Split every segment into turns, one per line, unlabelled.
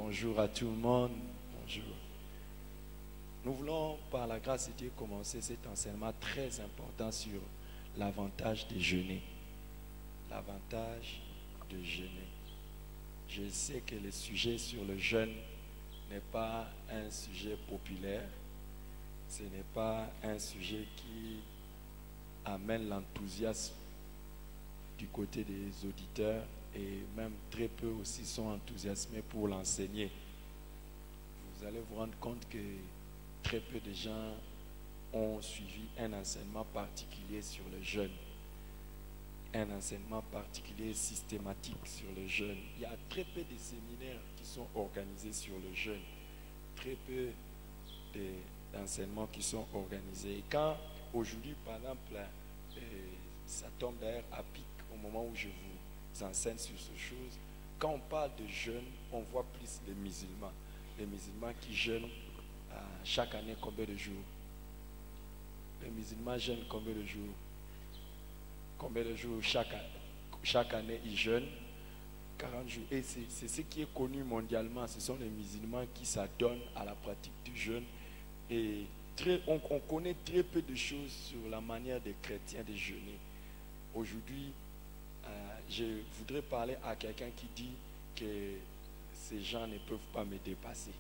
Bonjour à tout le monde. Bonjour. Nous voulons, par la grâce de Dieu, commencer cet enseignement très important sur l'avantage de jeûner. L'avantage de jeûner. Je sais que le sujet sur le jeûne n'est pas un sujet populaire. Ce n'est pas un sujet qui amène l'enthousiasme du côté des auditeurs et même très peu aussi sont enthousiasmés pour l'enseigner. Vous allez vous rendre compte que très peu de gens ont suivi un enseignement particulier sur le jeûne. Un enseignement particulier systématique sur le jeûne. Il y a très peu de séminaires qui sont organisés sur le jeûne. Très peu d'enseignements qui sont organisés. Et quand aujourd'hui, par exemple, ça tombe d'ailleurs à pic au moment où je vous enseigne sur ces choses, quand on parle de jeûne, on voit plus les musulmans. Les musulmans qui jeûnent chaque année combien de jours? Les musulmans jeûnent combien de jours? Combien de jours chaque année ils jeûnent? 40 jours. Et c'est ce qui est connu mondialement. Ce sont les musulmans qui s'adonnent à la pratique du jeûne. Et on connaît très peu de choses sur la manière des chrétiens de jeûner. Aujourd'hui, je voudrais parler à quelqu'un qui dit que ces gens ne peuvent pas me dépasser.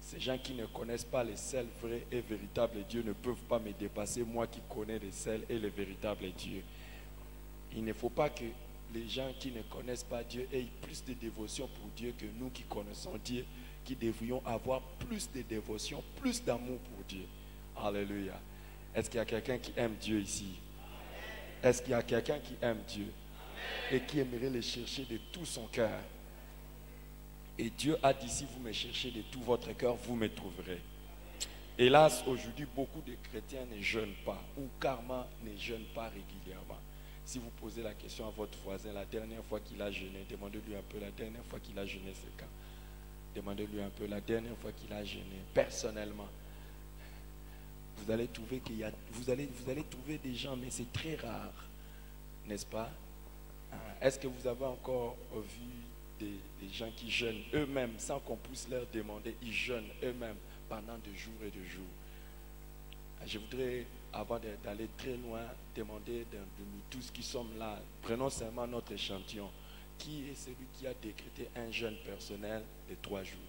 Ces gens qui ne connaissent pas le seul vrai et véritable Dieu ne peuvent pas me dépasser, moi qui connais le seul et le véritable Dieu. Il ne faut pas que les gens qui ne connaissent pas Dieu aient plus de dévotion pour Dieu que nous qui connaissons Dieu, qui devrions avoir plus de dévotion, plus d'amour pour Dieu. Alléluia. Est-ce qu'il y a quelqu'un qui aime Dieu ici? Est-ce qu'il y a quelqu'un qui aime Dieu et qui aimerait le chercher de tout son cœur? Et Dieu a dit, si vous me cherchez de tout votre cœur, vous me trouverez. Hélas, aujourd'hui, beaucoup de chrétiens ne jeûnent pas ou carrément ne jeûnent pas régulièrement. Si vous posez la question à votre voisin, la dernière fois qu'il a jeûné, demandez-lui un peu la dernière fois qu'il a jeûné, c'est quand? Demandez-lui un peu la dernière fois qu'il a jeûné, personnellement. Vous allez trouver vous allez trouver des gens, mais c'est très rare, n'est-ce pas? Est-ce que vous avez encore vu des gens qui jeûnent eux-mêmes sans qu'on puisse leur demander? Ils jeûnent eux-mêmes pendant des jours et des jours. Je voudrais, avant d'aller très loin, demander de nous tous qui sommes là, prenons seulement notre échantillon. Qui est celui qui a décrété un jeûne personnel de 3 jours?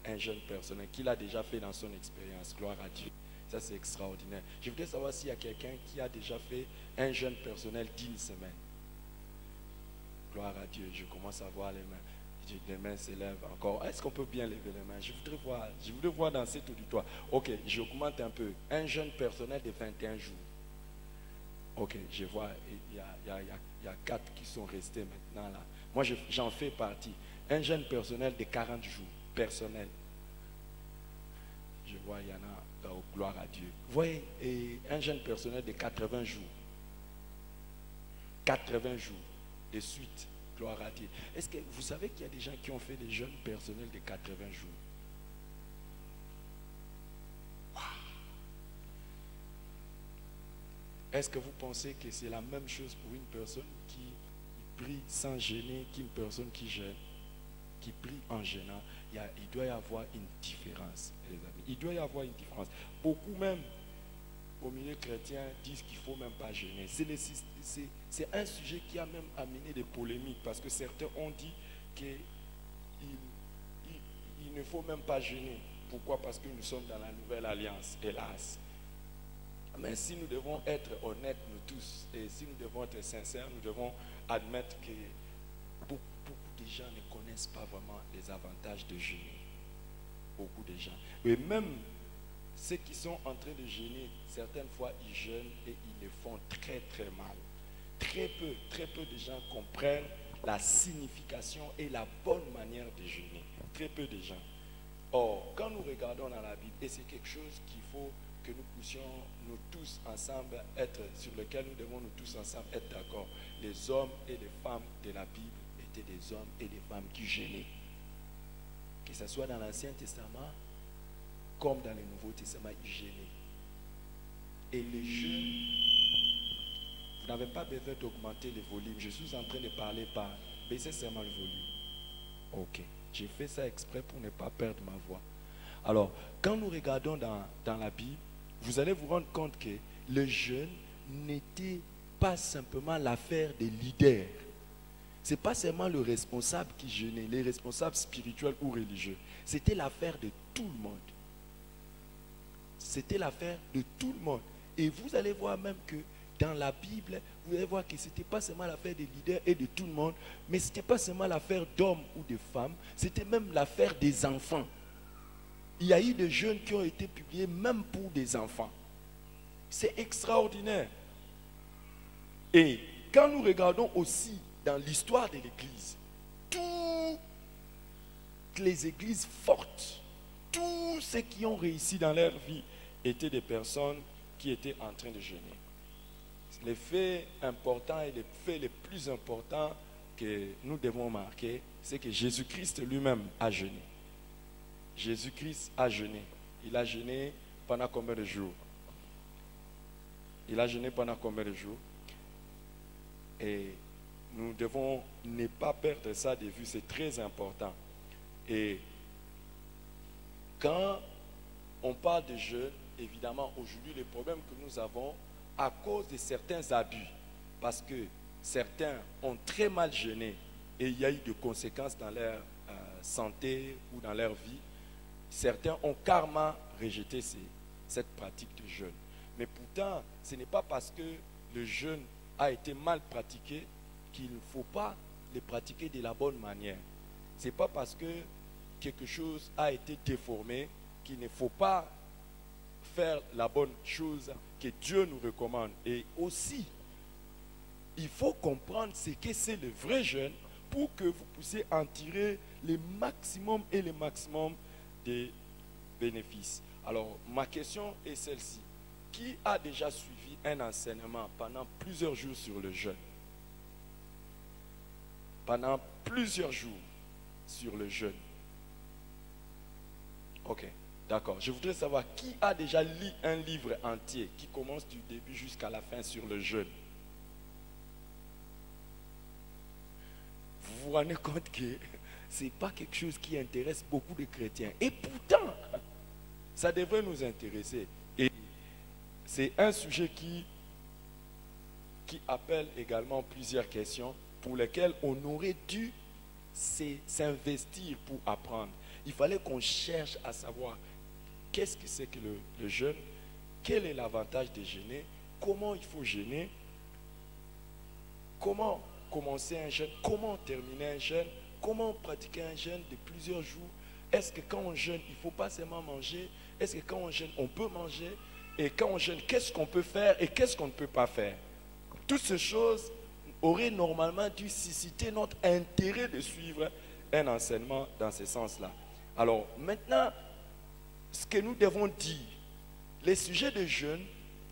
Un jeûne personnel, qu'il a déjà fait dans son expérience. Gloire à Dieu. Ça, c'est extraordinaire. Je voudrais savoir s'il y a quelqu'un qui a déjà fait un jeûne personnel d'1 semaine. Gloire à Dieu. Je commence à voir les mains. Les mains s'élèvent encore. Est-ce qu'on peut bien lever les mains? Je voudrais voir dans cet auditoire. Ok, j'augmente un peu. Un jeûne personnel de 21 jours. Ok, je vois, il y a 4 qui sont restés maintenant là. Moi, j'en fais partie. Un jeûne personnel de 40 jours. Personnel. Je vois, il y en a, gloire à Dieu. Vous voyez, et un jeûne personnel de 80 jours. 80 jours de suite. Gloire à Dieu. Est-ce que vous savez qu'il y a des gens qui ont fait des jeûnes personnels de 80 jours? Wow. Est-ce que vous pensez que c'est la même chose pour une personne qui prie sans gêner qu'une personne qui jeûne, qui prie en gênant? Il doit y avoir une différence, les amis. Il doit y avoir une différence. Beaucoup même au milieu chrétien disent qu'il ne faut même pas jeûner. C'est un sujet qui a même amené des polémiques parce que certains ont dit qu'il ne faut même pas jeûner. Pourquoi? Parce que nous sommes dans la nouvelle alliance, hélas. Mais si nous devons être honnêtes, nous tous, et si nous devons être sincères, nous devons admettre que beaucoup de gens ne connaissent pas vraiment les avantages de jeûner. Beaucoup de gens. Et même ceux qui sont en train de jeûner, certaines fois ils jeûnent et ils le font très très mal. Très peu de gens comprennent la signification et la bonne manière de jeûner. Très peu de gens. Or, quand nous regardons dans la Bible, et c'est quelque chose qu'il faut que nous puissions nous tous ensemble être, sur lequel nous devons nous tous ensemble être d'accord. Les hommes et les femmes de la Bible étaient des hommes et des femmes qui jeûnaient. Que ce soit dans l'Ancien Testament, comme dans le Nouveau Testament, ils jeûnaient. Et le jeûne, vous n'avez pas besoin d'augmenter le volume. Je suis en train de parler par, baissez seulement le volume. Ok. J'ai fait ça exprès pour ne pas perdre ma voix. Alors, quand nous regardons dans la Bible, vous allez vous rendre compte que le jeûne n'était pas simplement l'affaire des leaders. Ce n'est pas seulement le responsable qui jeûnait, les responsables spirituels ou religieux. C'était l'affaire de tout le monde. C'était l'affaire de tout le monde. Et vous allez voir même que dans la Bible, vous allez voir que ce n'était pas seulement l'affaire des leaders et de tout le monde, mais ce n'était pas seulement l'affaire d'hommes ou de femmes, c'était même l'affaire des enfants. Il y a eu des jeûnes qui ont été publiés même pour des enfants. C'est extraordinaire. Et quand nous regardons aussi dans l'histoire de l'Église, toutes les églises fortes, tous ceux qui ont réussi dans leur vie étaient des personnes qui étaient en train de jeûner. Les faits importants et les faits les plus importants que nous devons marquer, c'est que Jésus-Christ lui-même a jeûné. Jésus-Christ a jeûné. Il a jeûné pendant combien de jours? Il a jeûné pendant combien de jours? Et nous devons ne pas perdre ça de vue, c'est très important. Et quand on parle de jeûne, évidemment, aujourd'hui, le problème que nous avons, à cause de certains abus, parce que certains ont très mal jeûné et il y a eu des conséquences dans leur santé ou dans leur vie, certains ont carrément rejeté cette pratique de jeûne. Mais pourtant, ce n'est pas parce que le jeûne a été mal pratiqué qu'il ne faut pas le pratiquer de la bonne manière. Ce n'est pas parce que quelque chose a été déformé qu'il ne faut pas faire la bonne chose que Dieu nous recommande. Et aussi, il faut comprendre ce que c'est le vrai jeûne pour que vous puissiez en tirer le maximum et le maximum des bénéfices. Alors, ma question est celle-ci. Qui a déjà suivi un enseignement pendant plusieurs jours sur le jeûne? Pendant plusieurs jours sur le jeûne. Ok, d'accord. Je voudrais savoir qui a déjà lu un livre entier qui commence du début jusqu'à la fin sur le jeûne. Vous vous rendez compte que ce n'est pas quelque chose qui intéresse beaucoup de chrétiens. Et pourtant, ça devrait nous intéresser. Et c'est un sujet qui appelle également plusieurs questions pour lesquelles on aurait dû s'investir pour apprendre. Il fallait qu'on cherche à savoir qu'est-ce que c'est que le jeûne, quel est l'avantage de jeûner, comment il faut jeûner, comment commencer un jeûne, comment terminer un jeûne, comment pratiquer un jeûne de plusieurs jours. Est-ce que quand on jeûne, il ne faut pas seulement manger? Est-ce que quand on jeûne, on peut manger? Et quand on jeûne, qu'est-ce qu'on peut faire et qu'est-ce qu'on ne peut pas faire? Toutes ces choses auraient normalement dû susciter notre intérêt de suivre un enseignement dans ce sens-là. Alors maintenant, ce que nous devons dire, les sujets de jeûne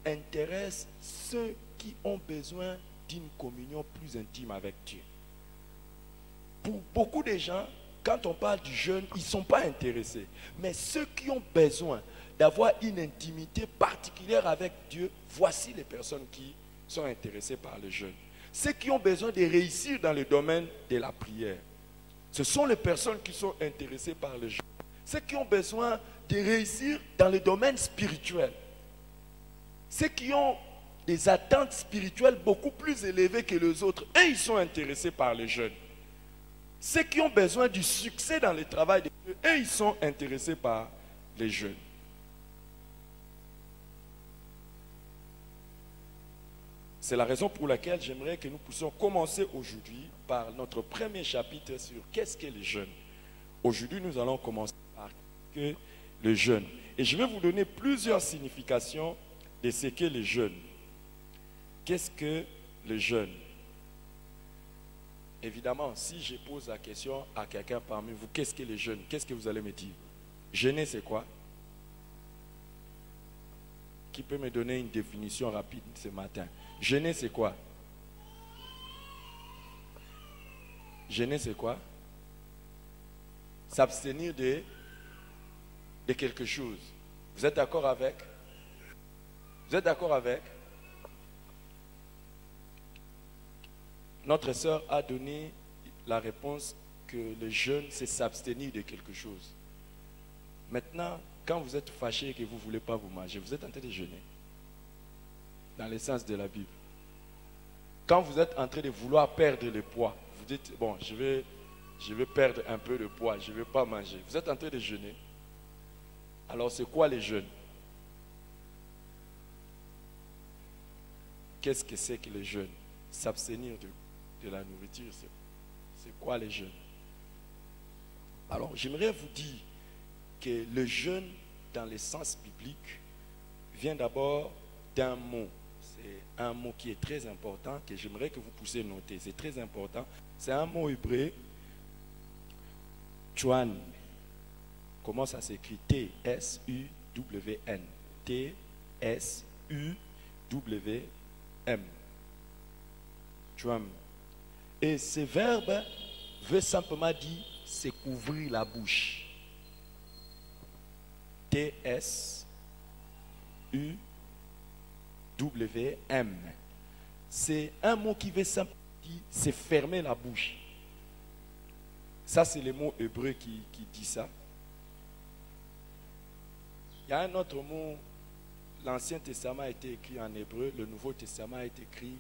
intéressent ceux qui ont besoin d'une communion plus intime avec Dieu. Pour beaucoup de gens, quand on parle du jeûne, ils ne sont pas intéressés. Mais ceux qui ont besoin d'avoir une intimité particulière avec Dieu, voici les personnes qui sont intéressées par le jeûne. Ceux qui ont besoin de réussir dans le domaine de la prière, ce sont les personnes qui sont intéressées par le jeûne. Ceux qui ont besoin de réussir dans le domaine spirituel, ceux qui ont des attentes spirituelles beaucoup plus élevées que les autres, et ils sont intéressés par le jeûne. Ceux qui ont besoin du succès dans le travail de Dieu, et ils sont intéressés par les jeûnes. C'est la raison pour laquelle j'aimerais que nous puissions commencer aujourd'hui par notre premier chapitre sur qu'est-ce que le jeûne. Aujourd'hui, nous allons commencer par que le jeûne. Et je vais vous donner plusieurs significations de ce qu'est le jeûne. Qu'est-ce que le jeûne? Évidemment, si je pose la question à quelqu'un parmi vous, qu'est-ce que le jeûne? Qu'est-ce que vous allez me dire? Jeûner, c'est quoi? Qui peut me donner une définition rapide ce matin? Jeûner, c'est quoi? Jeûner, c'est quoi? S'abstenir de quelque chose. Vous êtes d'accord avec? Vous êtes d'accord avec? Notre sœur a donné la réponse que le jeûne, c'est s'abstenir de quelque chose. Maintenant, quand vous êtes fâché et que vous ne voulez pas vous manger, vous êtes en train de jeûner. Dans le sens de la Bible. Quand vous êtes en train de vouloir perdre le poids, vous dites, bon, je vais perdre un peu de poids, je ne vais pas manger. Vous êtes en train de jeûner. Alors, c'est quoi les jeûnes? Qu'est-ce que c'est que le jeûne? S'abstenir de la nourriture, c'est quoi les jeûnes? Alors, j'aimerais vous dire que le jeûne, dans le sens biblique, vient d'abord d'un mot. C'est un mot qui est très important, que j'aimerais que vous puissiez noter. C'est très important. C'est un mot hébreu, tshwan. Comment ça s'écrit? T-S-U-W-N. T-S-U-W-M. Tshwan. Et ce verbe veut simplement dire c'est couvrir la bouche. T-S-U-W-M. C'est un mot qui veut simplement dire c'est fermer la bouche. Ça, c'est le mot hébreu qui dit ça. Il y a un autre mot. L'Ancien Testament a été écrit en hébreu, le Nouveau Testament a été écrit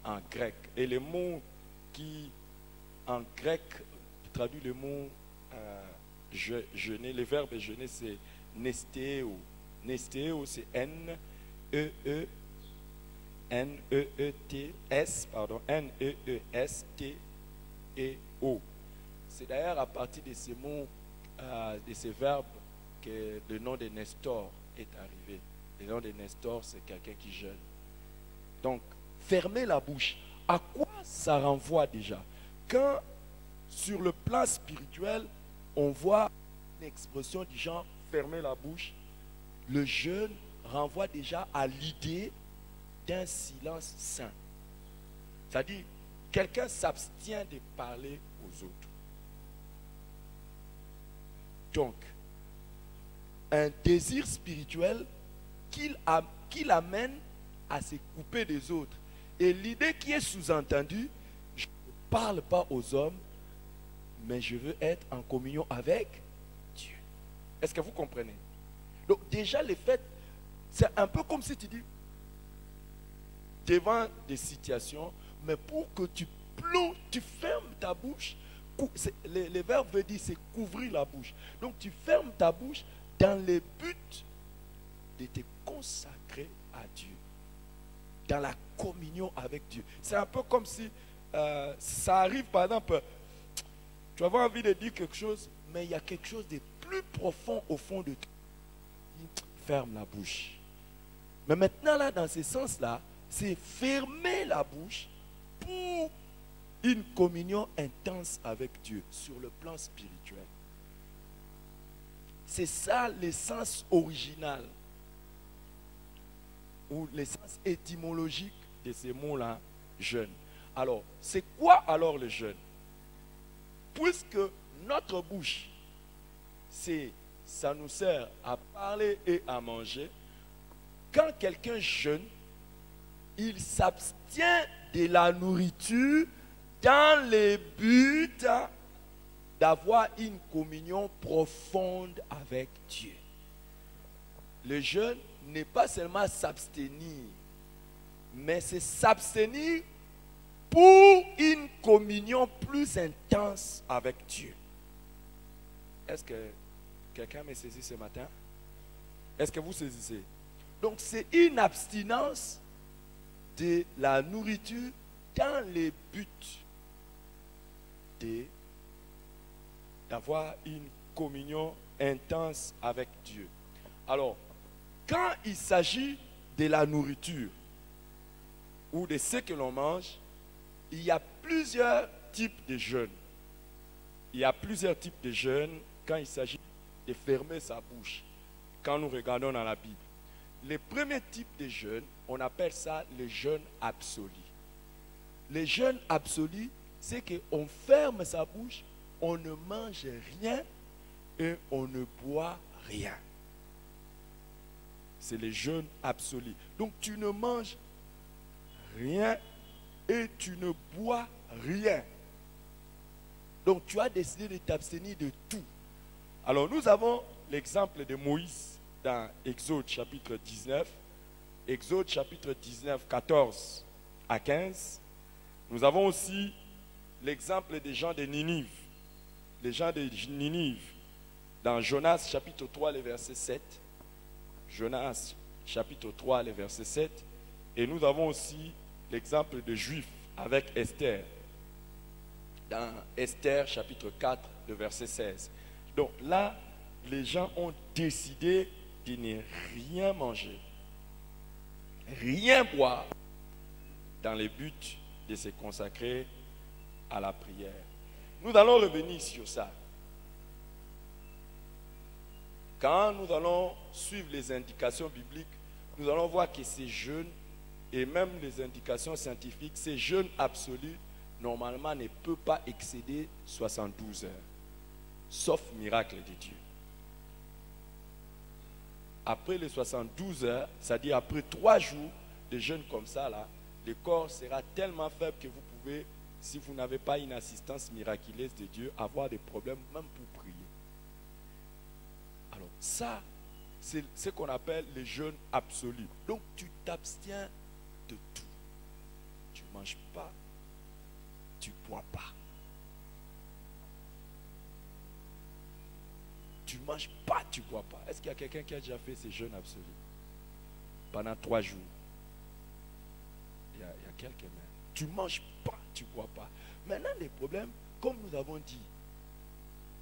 en grec. Et le mot qui, en grec, traduit le mot jeûner, le verbe jeûner, c'est nestéo. Nestéo, c'est N-E-E-T-S, pardon, N-E-E-S-T-E-O. C'est d'ailleurs à partir de ces mots, de ces verbes, que le nom de Nestor est arrivé. Le nom de Nestor, c'est quelqu'un qui jeûne. Donc, fermer la bouche. À quoi ça renvoie déjà? Quand, sur le plan spirituel, on voit une expression du genre fermer la bouche, le jeûne renvoie déjà à l'idée d'un silence saint. C'est-à-dire, quelqu'un s'abstient de parler aux autres. Donc, un désir spirituel qu'il amène à se couper des autres. Et l'idée qui est sous-entendue, je ne parle pas aux hommes, mais je veux être en communion avec Dieu. Est-ce que vous comprenez? Donc déjà le fait, c'est un peu comme si tu dis, devant des situations, mais pour que tu plonges, tu fermes ta bouche. Le verbe veut dire c'est couvrir la bouche. Donc tu fermes ta bouche dans le but de te consacrer à Dieu, dans la communion avec Dieu. C'est un peu comme si ça arrive, par exemple, tu vas avoir envie de dire quelque chose, mais il y a quelque chose de plus profond au fond de toi. Ferme la bouche. Mais maintenant, là, dans ce sens-là, c'est fermer la bouche pour une communion intense avec Dieu sur le plan spirituel. C'est ça l'essence originale ou l'essence étymologique de ces mots-là, jeûne. Alors, c'est quoi alors le jeûne? Puisque notre bouche, ça nous sert à parler et à manger, quand quelqu'un jeûne, il s'abstient de la nourriture dans le but d'avoir une communion profonde avec Dieu. Le jeûne n'est pas seulement s'abstenir, mais c'est s'abstenir pour une communion plus intense avec Dieu. Est-ce que quelqu'un me saisit ce matin? Est-ce que vous saisissez? Donc c'est une abstinence de la nourriture dans le but d'avoir une communion intense avec Dieu. Alors, quand il s'agit de la nourriture ou de ce que l'on mange, il y a plusieurs types de jeûnes. Il y a plusieurs types de jeûnes quand il s'agit de fermer sa bouche, quand nous regardons dans la Bible. Le premier type de jeûne, on appelle ça le jeûne absolu. Le jeûne absolu, c'est qu'on ferme sa bouche, on ne mange rien et on ne boit rien. C'est le jeûne absolu. Donc tu ne manges rien et tu ne bois rien. Donc tu as décidé de t'abstenir de tout. Alors nous avons l'exemple de Moïse dans Exode chapitre 19. Exode chapitre 19, 14 à 15. Nous avons aussi l'exemple des gens de Ninive. Les gens de Ninive dans Jonas chapitre 3, le verset 7. Jonas chapitre 3, le verset 7. Et nous avons aussi l'exemple de Juifs avec Esther. Dans Esther chapitre 4, le verset 16. Donc là, les gens ont décidé de ne rien manger, rien boire, dans le but de se consacrer à la prière. Nous allons revenir sur ça. Quand nous allons suivre les indications bibliques, nous allons voir que ces jeûnes, et même les indications scientifiques, ces jeûnes absolus, normalement ne peuvent pas excéder 72 heures, sauf miracle de Dieu. Après les 72 heures, c'est-à-dire après 3 jours de jeûne comme ça, là, le corps sera tellement faible que vous pouvez, si vous n'avez pas une assistance miraculeuse de Dieu, avoir des problèmes même pour prier. Alors ça, c'est ce qu'on appelle le jeûne absolu. Donc tu t'abstiens de tout. Tu ne manges pas, tu ne bois pas. Tu ne manges pas, tu ne bois pas. Est-ce qu'il y a quelqu'un qui a déjà fait ce jeûne absolu pendant 3 jours? Il y a quelques mains. Tu ne manges pas, tu ne bois pas. Maintenant, les problèmes, comme nous avons dit,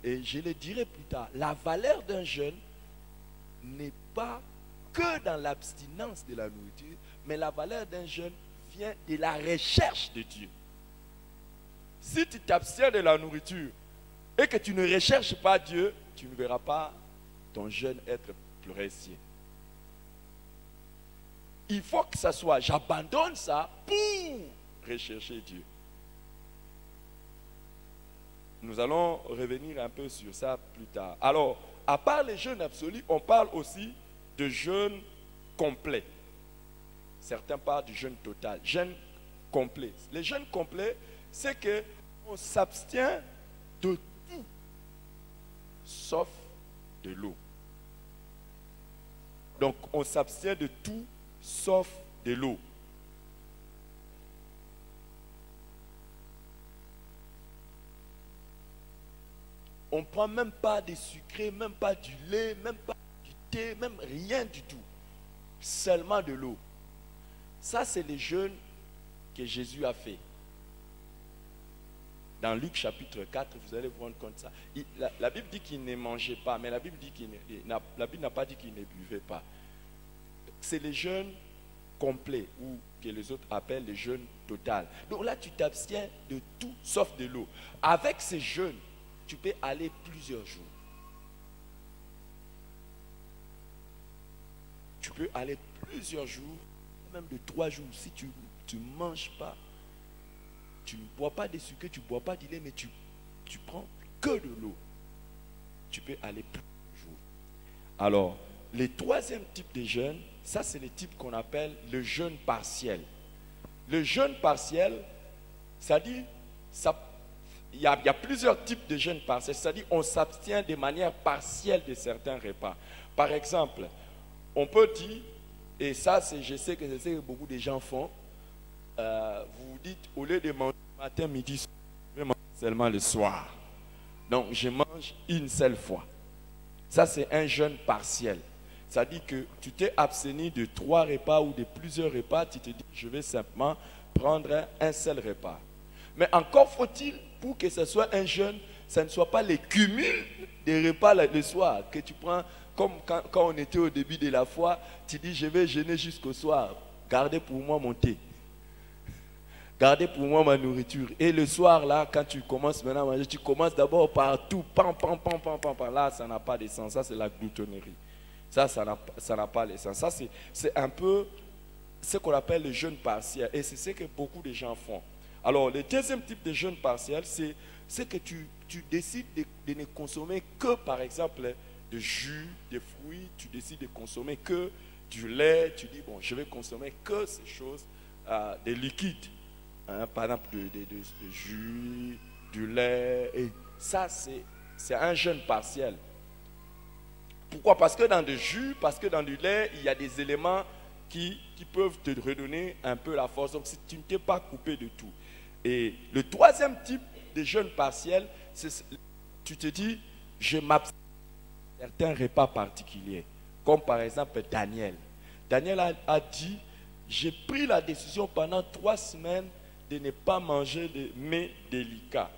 et je le dirai plus tard, la valeur d'un jeûne n'est pas que dans l'abstinence de la nourriture, mais la valeur d'un jeûne vient de la recherche de Dieu. Si tu t'abstiens de la nourriture et que tu ne recherches pas Dieu, tu ne verras pas ton jeûne être précieux. Il faut que ça soit, j'abandonne ça pour rechercher Dieu. Nous allons revenir un peu sur ça plus tard. Alors, à part les jeûnes absolus, on parle aussi de jeûne complet. Certains parlent du jeûne total. Jeûne complet. Le jeûne complet, c'est qu'on s'abstient de tout, sauf de l'eau. Donc, on s'abstient de tout, sauf de l'eau. On ne prend même pas de sucré, même pas du lait, même pas du thé, même rien du tout. Seulement de l'eau. Ça, c'est le jeûne que Jésus a fait. Dans Luc chapitre 4, vous allez vous rendre compte de ça. La Bible dit qu'il ne mangeait pas, mais la Bible n'a pas dit qu'il ne buvait pas. C'est le jeûne complet, ou que les autres appellent le jeûne total. Donc là, tu t'abstiens de tout sauf de l'eau. Avec ce jeûne, tu peux aller plusieurs jours. Tu peux aller plusieurs jours, même de 3 jours. Si tu ne manges pas, tu ne bois pas de sucre, tu ne bois pas de lait, mais tu prends que de l'eau. Tu peux aller plusieurs jours. Alors, le troisième type de jeûne, ça c'est le type qu'on appelle le jeûne partiel. Le jeûne partiel, ça dit, il y a plusieurs types de jeûne partiel. C'est-à-dire on s'abstient de manière partielle de certains repas. Par exemple, on peut dire, et ça je sais que beaucoup de gens font, vous vous dites, au lieu de manger matin, midi, soir, je vais manger seulement le soir. Donc je mange une seule fois. Ça c'est un jeûne partiel. C'est-à-dire que tu t'es abstenu de 3 repas ou de plusieurs repas, tu te dis, je vais simplement prendre un seul repas. Mais encore faut-il, pour que ce soit un jeûne, ça ne soit pas le cumul des repas le soir, que tu prends, comme quand on était au début de la foi, tu dis, je vais jeûner jusqu'au soir, gardez pour moi mon thé, gardez pour moi ma nourriture. Et le soir, là, quand tu commences maintenant à manger, tu commences d'abord par tout, pam. Là, ça n'a pas de sens, ça c'est la gloutonnerie. Ça n'a pas de sens. Ça, c'est un peu ce qu'on appelle le jeûne partiel, et c'est ce que beaucoup de gens font. Alors, le deuxième type de jeûne partiel, c'est que tu décides de ne consommer que, par exemple, de jus, de fruits, tu décides de consommer que du lait, tu dis, bon, je vais consommer que ces choses, des liquides, hein, par exemple, de jus, du lait. Et ça, c'est un jeûne partiel. Pourquoi? Parce que dans le jus, parce que dans du lait, il y a des éléments qui peuvent te redonner un peu la force. Donc, si tu ne t'es pas coupé de tout. Et le troisième type de jeûne partiel, c'est tu te dis, je m'abstiens de certains repas particuliers. Comme par exemple Daniel. Daniel a dit, j'ai pris la décision pendant 3 semaines de ne pas manger de mets délicats.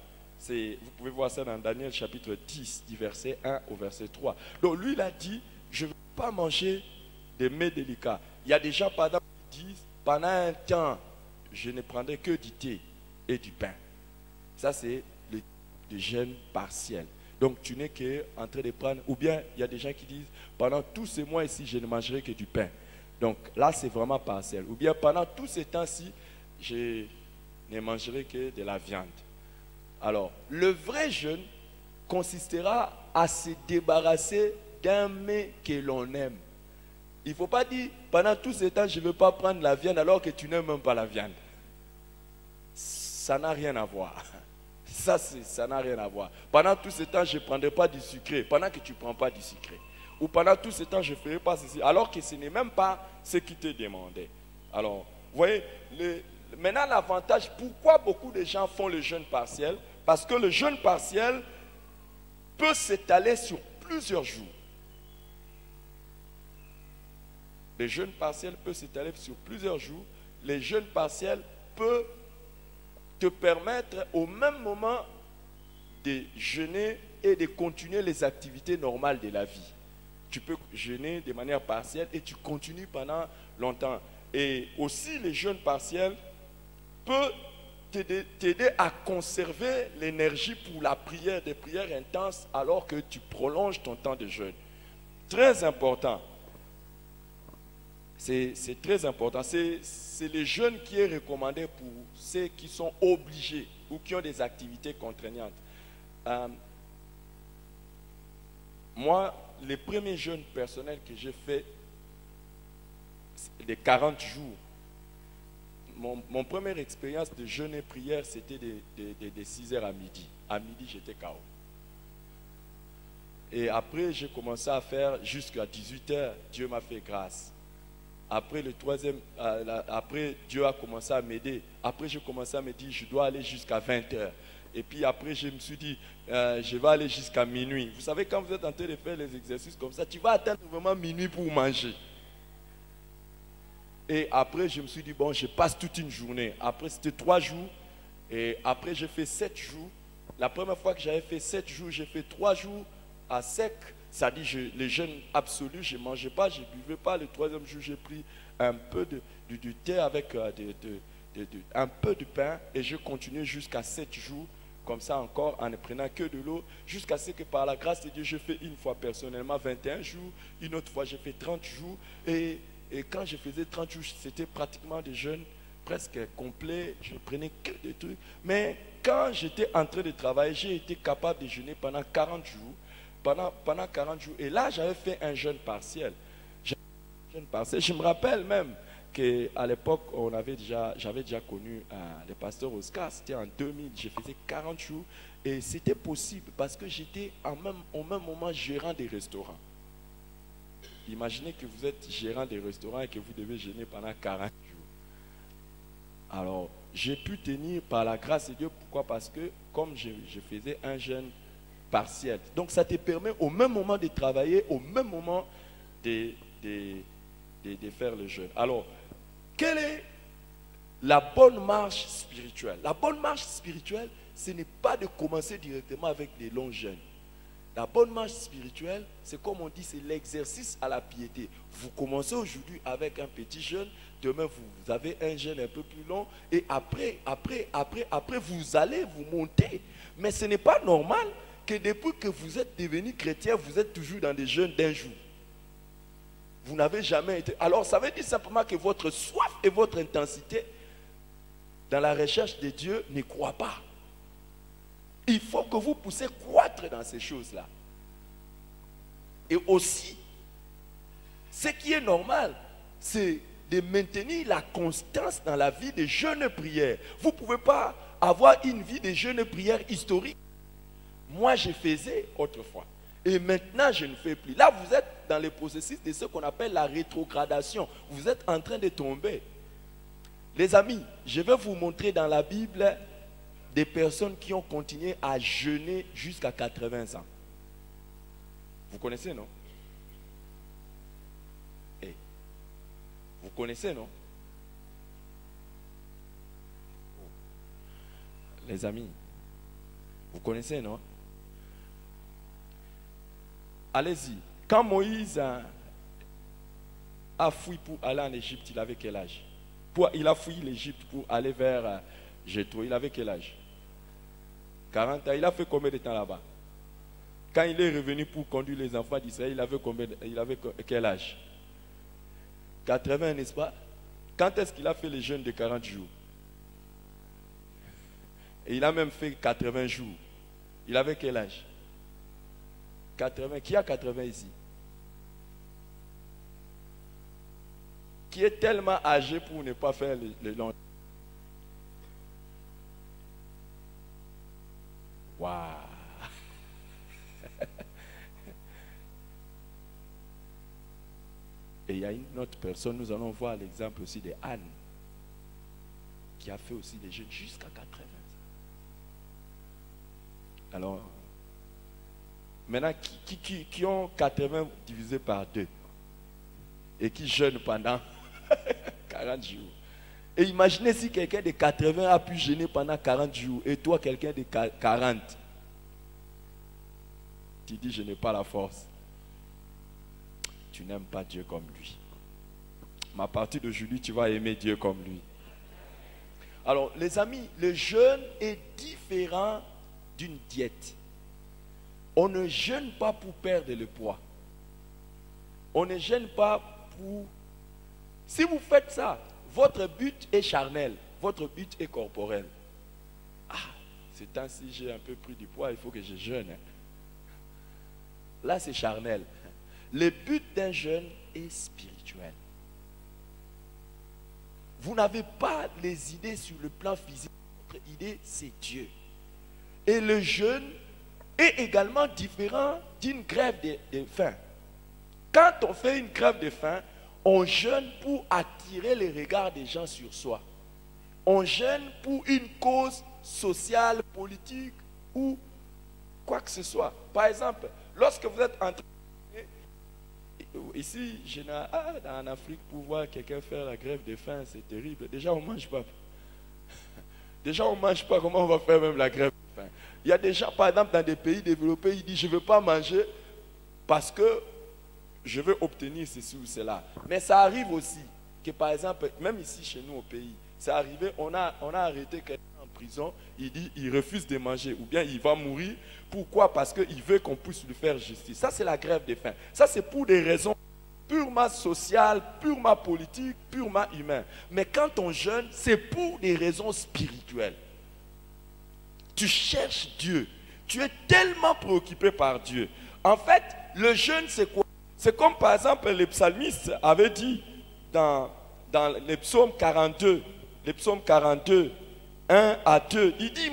Vous pouvez voir ça dans Daniel chapitre 10, du verset 1 au verset 3. Donc lui, il a dit, je ne vais pas manger de mets délicats. Il y a des gens, par exemple, qui disent, pendant un temps, je ne prendrai que du thé et du pain. Ça, c'est le jeûne partiel. Donc, tu n'es qu'en train de prendre, ou bien, il y a des gens qui disent, pendant tous ces mois ici, je ne mangerai que du pain. Donc, là, c'est vraiment partiel. Ou bien, pendant tous ces temps-ci, je ne mangerai que de la viande. Alors, le vrai jeûne consistera à se débarrasser d'un mets que l'on aime. Il ne faut pas dire, pendant tout ce temps, je ne veux pas prendre la viande alors que tu n'aimes même pas la viande. Ça n'a rien à voir. Ça n'a rien à voir. Pendant tout ce temps, je ne prendrai pas du sucré, pendant que tu ne prends pas du sucré. Ou pendant tout ce temps, je ne ferai pas ceci, alors que ce n'est même pas ce qui te demandait. Alors, vous voyez, maintenant l'avantage, pourquoi beaucoup de gens font le jeûne partiel? Parce que le jeûne partiel peut s'étaler sur plusieurs jours. Le jeûne partiel peut s'étaler sur plusieurs jours. Le jeûne partiel peut te permettre au même moment de jeûner et de continuer les activités normales de la vie. Tu peux jeûner de manière partielle et tu continues pendant longtemps. Et aussi, le jeûne partiel peut t'aider à conserver l'énergie pour la prière, des prières intenses, alors que tu prolonges ton temps de jeûne. Très important. C'est très important. C'est le jeûne qui est recommandé pour ceux qui sont obligés ou qui ont des activités contraignantes. Moi, les premiers jeûnes personnels que j'ai fait, de 40 jours, mon première expérience de jeûne et prière, c'était de 6h à midi. À midi, j'étais KO. Et après, j'ai commencé à faire jusqu'à 18h. Dieu m'a fait grâce. Après, après, Dieu a commencé à m'aider. Après, j'ai commencé à me dire, je dois aller jusqu'à 20h. Et puis après, je me suis dit, je vais aller jusqu'à minuit. Vous savez, quand vous êtes en train de faire les exercices comme ça, tu vas atteindre vraiment minuit pour manger. Et après, je me suis dit, bon, je passe toute une journée. Après, c'était 3 jours. Et après, j'ai fait 7 jours. La première fois que j'avais fait 7 jours, j'ai fait 3 jours à sec. C'est-à-dire, le jeûne absolu, je ne mangeais pas, je ne buvais pas. Le 3e jour, j'ai pris un peu du thé avec un peu de pain. Et je continuais jusqu'à 7 jours, comme ça encore, en ne prenant que de l'eau. Jusqu'à ce que par la grâce de Dieu, je fais une fois personnellement 21 jours. Une autre fois, j'ai fait 30 jours. Et quand je faisais 30 jours, c'était pratiquement des jeûnes presque complets. Je ne prenais que des trucs. Mais quand j'étais en train de travailler, j'ai été capable de jeûner pendant 40 jours. Pendant 40 jours. Et là, j'avais fait un jeûne partiel. Je me rappelle même qu'à l'époque, j'avais déjà connu le pasteur Oscar. C'était en 2000. Je faisais 40 jours. Et c'était possible parce que j'étais au même moment gérant des restaurants. Imaginez que vous êtes gérant des restaurants et que vous devez jeûner pendant 40 jours. Alors, j'ai pu tenir par la grâce de Dieu. Pourquoi? Parce que comme je faisais un jeûne partiel. Donc, ça te permet au même moment de travailler, au même moment de faire le jeûne. Alors, quelle est la bonne marche spirituelle? La bonne marche spirituelle, ce n'est pas de commencer directement avec des longs jeûnes. La bonne marche spirituelle, c'est comme on dit, c'est l'exercice à la piété. Vous commencez aujourd'hui avec un petit jeûne, demain vous avez un jeûne un peu plus long, et après, vous allez vous monter. Mais ce n'est pas normal que depuis que vous êtes devenu chrétien, vous êtes toujours dans des jeûnes d'un jour. Vous n'avez jamais été... Alors, ça veut dire simplement que votre soif et votre intensité dans la recherche de Dieu ne croient pas. Il faut que vous puissiez croître dans ces choses-là. Et aussi, ce qui est normal, c'est de maintenir la constance dans la vie de jeûne et prière. Vous ne pouvez pas avoir une vie de jeûne et prière historique. Moi, je faisais autrefois. Et maintenant, je ne fais plus. Là, vous êtes dans le processus de ce qu'on appelle la rétrogradation. Vous êtes en train de tomber. Les amis, je vais vous montrer dans la Bible des personnes qui ont continué à jeûner jusqu'à 80 ans. Vous connaissez, non? Hey. Vous connaissez, non? Les amis, vous connaissez, non? Allez-y. Quand Moïse a fui pour aller en Égypte, il avait quel âge? Il a fui l'Égypte pour aller vers Jéthro. Il avait quel âge? 40 ans. Il a fait combien de temps là-bas? Quand il est revenu pour conduire les enfants d'Israël, il avait quel âge? 80, n'est-ce pas? Quand est-ce qu'il a fait les jeûnes de 40 jours? Et il a même fait 80 jours. Il avait quel âge? 80. Qui a 80 ici? Qui est tellement âgé pour ne pas faire le long? Waouh! Et il y a une autre personne, nous allons voir l'exemple aussi de Anne, qui a fait aussi des jeûnes jusqu'à 80 ans. Alors, maintenant, qui ont 80 divisé par 2 et qui jeûnent pendant 40 jours. Et imaginez si quelqu'un de 80 a pu jeûner pendant 40 jours et toi, quelqu'un de 40, tu dis je n'ai pas la force. Tu n'aimes pas Dieu comme lui. Mais à partir d'aujourd'hui, tu vas aimer Dieu comme lui. Alors, les amis, le jeûne est différent d'une diète. On ne jeûne pas pour perdre le poids. On ne jeûne pas pour... Si vous faites ça, votre but est charnel, votre but est corporel. Ah, ce temps-ci, j'ai un peu pris du poids, il faut que je jeûne. Là, c'est charnel. Le but d'un jeûne est spirituel. Vous n'avez pas les idées sur le plan physique. Votre idée, c'est Dieu. Et le jeûne est également différent d'une grève de faim. Quand on fait une grève de faim, on jeûne pour attirer les regards des gens sur soi. On jeûne pour une cause sociale, politique ou quoi que ce soit. Par exemple, lorsque vous êtes en train ici, en Afrique, pour voir quelqu'un faire la grève de faim, c'est terrible. Déjà, on ne mange pas. Déjà, on ne mange pas. Comment on va faire même la grève de faim? Il y a des gens, par exemple, dans des pays développés, ils disent, je ne veux pas manger parce que je veux obtenir ceci ou cela. Mais ça arrive aussi que, par exemple, même ici, chez nous, au pays, c'est arrivé, on a arrêté quelqu'un en prison, il dit, il refuse de manger, ou bien il va mourir. Pourquoi? Parce qu'il veut qu'on puisse lui faire justice. Ça, c'est la grève de faim. Ça, c'est pour des raisons purement sociales, purement politiques, purement humaines. Mais quand on jeûne, c'est pour des raisons spirituelles. Tu cherches Dieu. Tu es tellement préoccupé par Dieu. En fait, le jeûne, c'est quoi? C'est comme, par exemple, le psalmiste avait dit dans le psaume 42, le psaume 42, 1 à 2, il dit,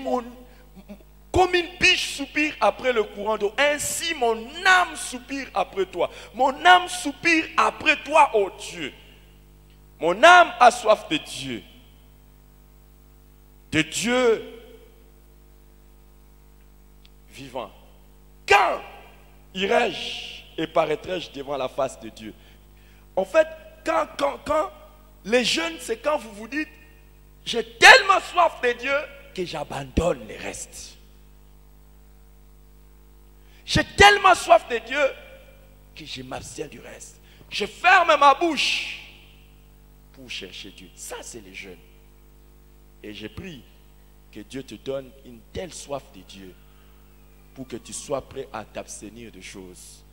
comme une biche soupire après le courant d'eau, ainsi mon âme soupire après toi. Mon âme soupire après toi, ô Dieu. Mon âme a soif de Dieu. De Dieu vivant. Quand irai-je et paraîtrai-je devant la face de Dieu? En fait, quand les jeunes, c'est quand vous vous dites, j'ai tellement soif de Dieu que j'abandonne le reste. J'ai tellement soif de Dieu que je m'abstiens du reste. Je ferme ma bouche pour chercher Dieu. Ça, c'est le jeûne. Et je prie que Dieu te donne une telle soif de Dieu pour que tu sois prêt à t'abstenir de choses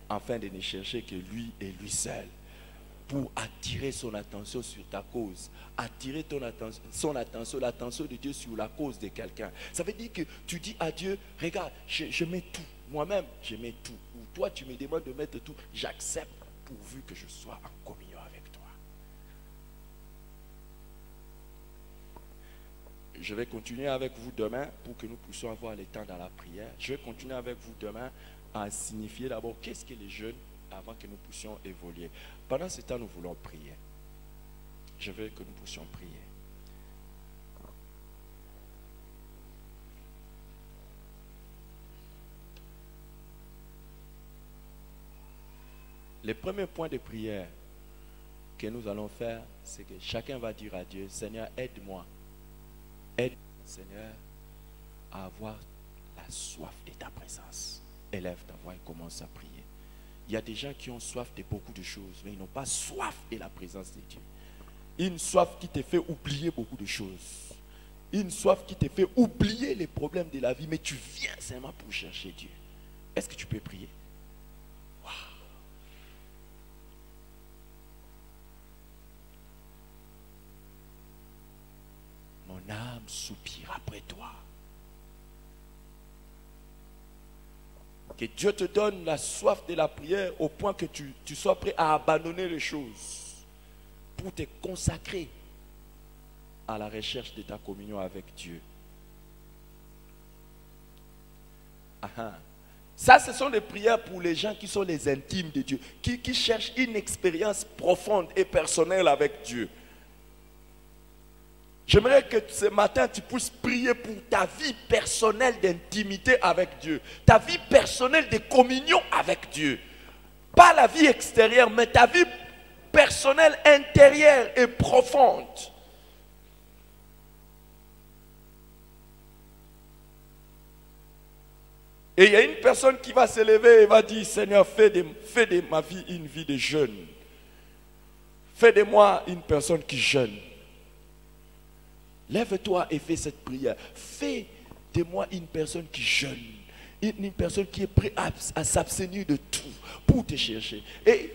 afin de ne chercher que lui et lui seul, pour attirer son attention sur ta cause, attirer son attention, l'attention de Dieu sur la cause de quelqu'un. Ça veut dire que tu dis à Dieu, regarde, je mets tout, moi-même je mets tout, ou toi tu me demandes de mettre tout, j'accepte pourvu que je sois en communion avec toi. Je vais continuer avec vous demain pour que nous puissions avoir le temps dans la prière. Je vais continuer avec vous demain à signifier d'abord qu'est-ce que les jeûnes avant que nous puissions évoluer. Pendant ce temps, nous voulons prier. Je veux que nous puissions prier. Le premier point de prière que nous allons faire, c'est que chacun va dire à Dieu, Seigneur, aide-moi. Aide-moi, Seigneur, à avoir la soif de ta présence. Élève ta voix et commence à prier. Il y a des gens qui ont soif de beaucoup de choses, mais ils n'ont pas soif de la présence de Dieu. Une soif qui te fait oublier beaucoup de choses. Une soif qui te fait oublier les problèmes de la vie, mais tu viens seulement pour chercher Dieu. Est-ce que tu peux prier? Wow. Mon âme soupire après toi. Que Dieu te donne la soif de la prière au point que tu sois prêt à abandonner les choses pour te consacrer à la recherche de ta communion avec Dieu. Ça, ce sont des prières pour les gens qui sont les intimes de Dieu, qui cherchent une expérience profonde et personnelle avec Dieu. J'aimerais que ce matin, tu puisses prier pour ta vie personnelle d'intimité avec Dieu. Ta vie personnelle de communion avec Dieu. Pas la vie extérieure, mais ta vie personnelle intérieure et profonde. Et il y a une personne qui va se lever et va dire, Seigneur, fais de ma vie une vie de jeûne. Fais de moi une personne qui jeûne. Lève-toi et fais cette prière. Fais de moi une personne qui jeûne. Une personne qui est prête à s'abstenir de tout pour te chercher. Et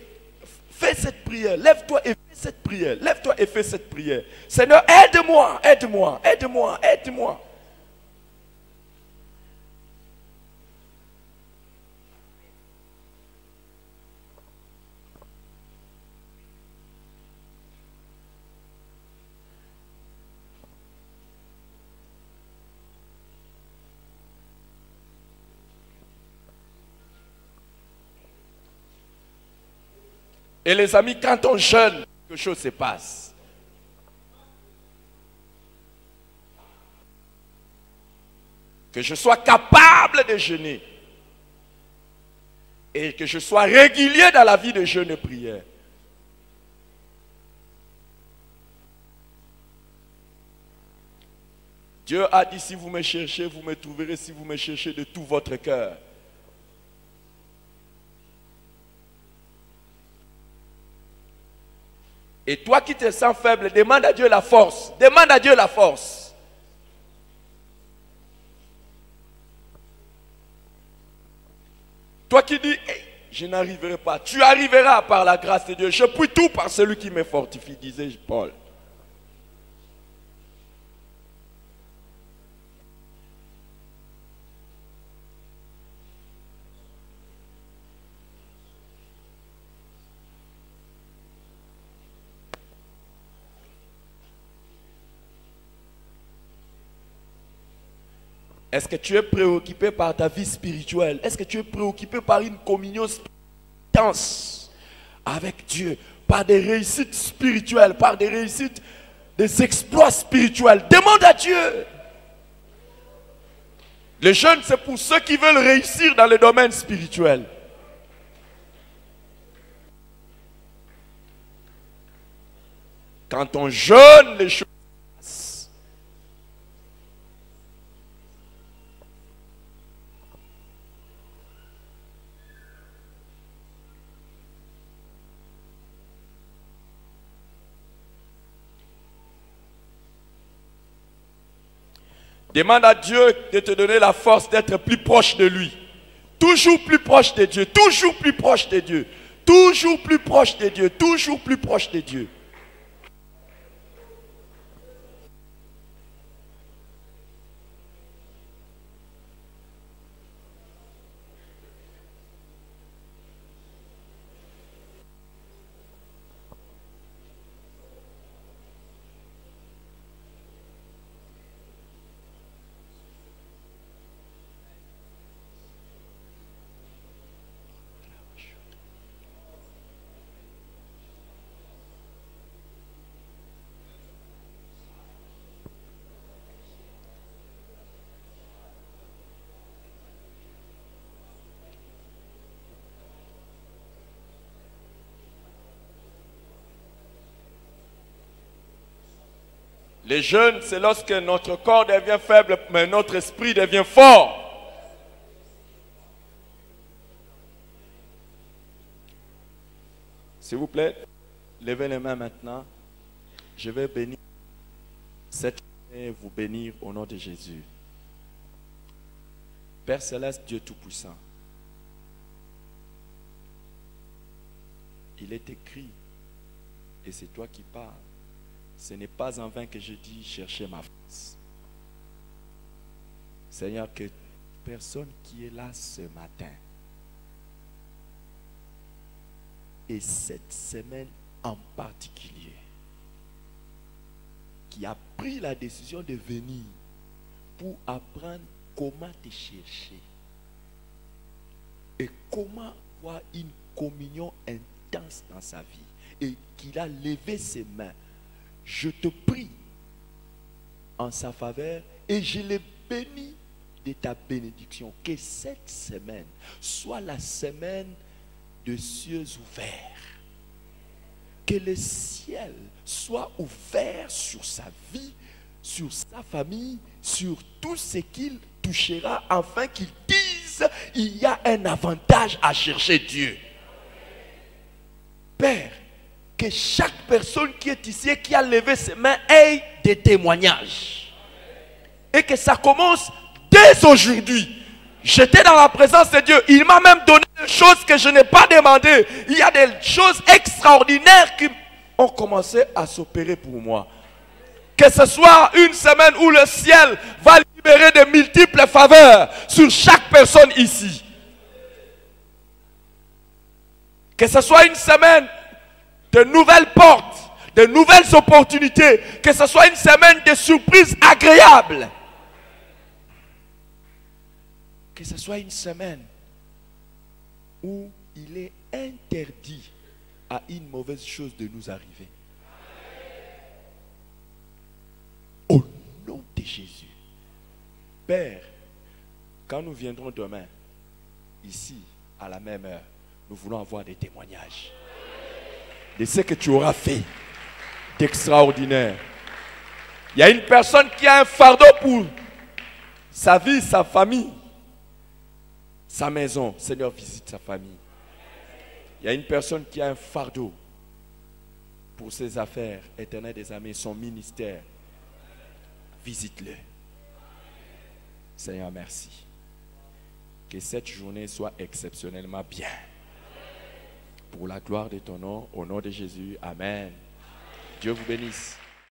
fais cette prière. Lève-toi et fais cette prière. Lève-toi et fais cette prière. Seigneur, aide-moi, aide-moi, aide-moi, aide-moi. Et les amis, quand on jeûne, quelque chose se passe. Que je sois capable de jeûner. Et que je sois régulier dans la vie de jeûne et prière. Dieu a dit, si vous me cherchez, vous me trouverez si vous me cherchez de tout votre cœur. Et toi qui te sens faible, demande à Dieu la force. Demande à Dieu la force. Toi qui dis, hey, je n'arriverai pas. Tu arriveras par la grâce de Dieu. Je puis tout par celui qui me fortifie, disait Paul. Est-ce que tu es préoccupé par ta vie spirituelle? Est-ce que tu es préoccupé par une communion intense avec Dieu? Par des réussites spirituelles, par des réussites, des exploits spirituels? Demande à Dieu. Les jeunes, c'est pour ceux qui veulent réussir dans le domaine spirituel. Quand on jeûne, les choses passent. Demande à Dieu de te donner la force d'être plus proche de lui. Toujours plus proche de Dieu. Toujours plus proche de Dieu. Toujours plus proche de Dieu. Toujours plus proche de Dieu. Les jeûnes, c'est lorsque notre corps devient faible, mais notre esprit devient fort. S'il vous plaît, levez les mains maintenant. Je vais bénir cette journée, vous bénir au nom de Jésus. Père Céleste, Dieu Tout-Puissant, il est écrit, et c'est toi qui parles, ce n'est pas en vain que je dis chercher ma face. Seigneur, que personne qui est là ce matin, et cette semaine en particulier, qui a pris la décision de venir pour apprendre comment te chercher et comment avoir une communion intense dans sa vie, et qu'il a levé ses mains, je te prie en sa faveur et je les bénis de ta bénédiction. Que cette semaine soit la semaine de cieux ouverts. Que le ciel soit ouvert sur sa vie, sur sa famille, sur tout ce qu'il touchera, afin qu'il dise, il y a un avantage à chercher Dieu. Père, que chaque personne qui est ici et qui a levé ses mains ait des témoignages. Et que ça commence dès aujourd'hui. J'étais dans la présence de Dieu. Il m'a même donné des choses que je n'ai pas demandées. Il y a des choses extraordinaires qui ont commencé à s'opérer pour moi. Que ce soit une semaine où le ciel va libérer de multiples faveurs sur chaque personne ici. Que ce soit une semaine de nouvelles portes, de nouvelles opportunités. Que ce soit une semaine de surprises agréables. Que ce soit une semaine où il est interdit à une mauvaise chose de nous arriver. Au nom de Jésus. Père, quand nous viendrons demain, ici, à la même heure, nous voulons avoir des témoignages de ce que tu auras fait d'extraordinaire. Il y a une personne qui a un fardeau pour sa vie, sa famille, sa maison. Seigneur, visite sa famille. Il y a une personne qui a un fardeau pour ses affaires, Éternel des amis, son ministère. Visite-le. Seigneur, merci. Que cette journée soit exceptionnellement bien. Pour la gloire de ton nom, au nom de Jésus. Amen. Dieu vous bénisse.